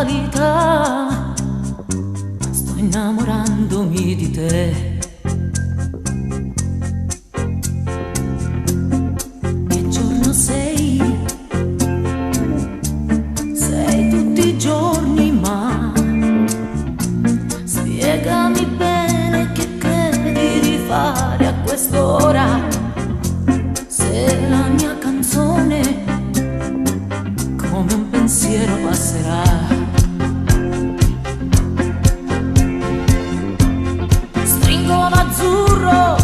fatalità, sto innamorandomi di te. Che giorno sei? Sei tutti i giorni, ma spiegami bene che credi di fare a quest'ora, se la mia canzone come un pensiero passerà. Stringo l'azzurro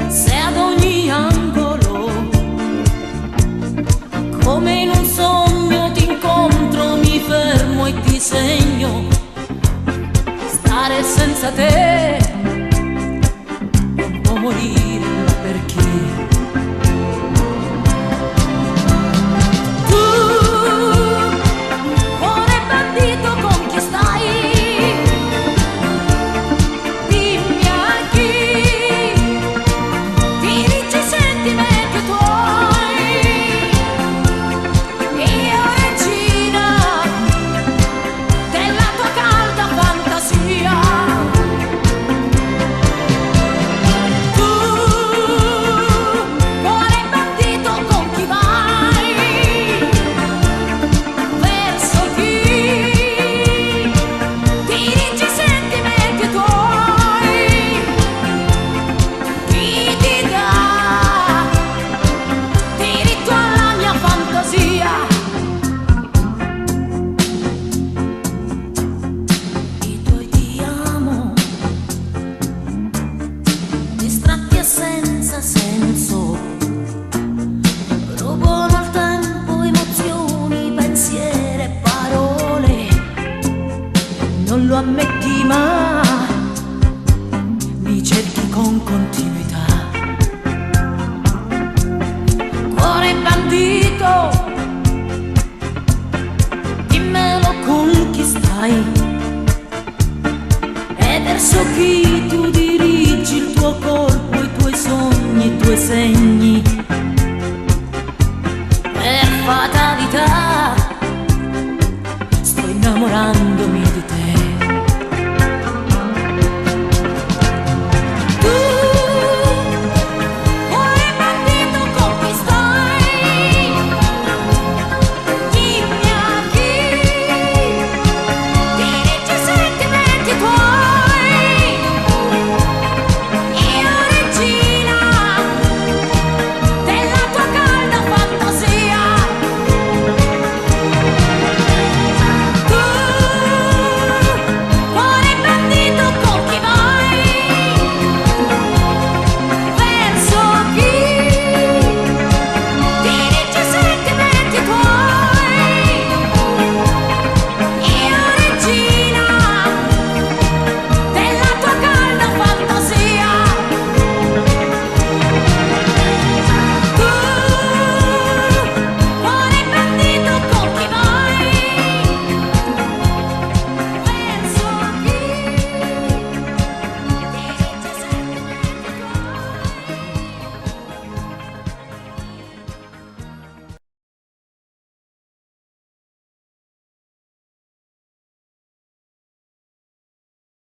se ad ogni angolo, come in un sogno ti incontro, mi fermo e ti segno. Stare senza te è un po' morire, ma perché? Senza senso rubano al tempo emozioni, pensieri e parole. Non lo ammetti ma mi cerchi con continuità. Cuore bandito, dimmelo con chi stai e verso chi tu dirigi il tuo corpo, i tuoi sogni, i tuoi segni. Per fatalità sto innamorandomi di te.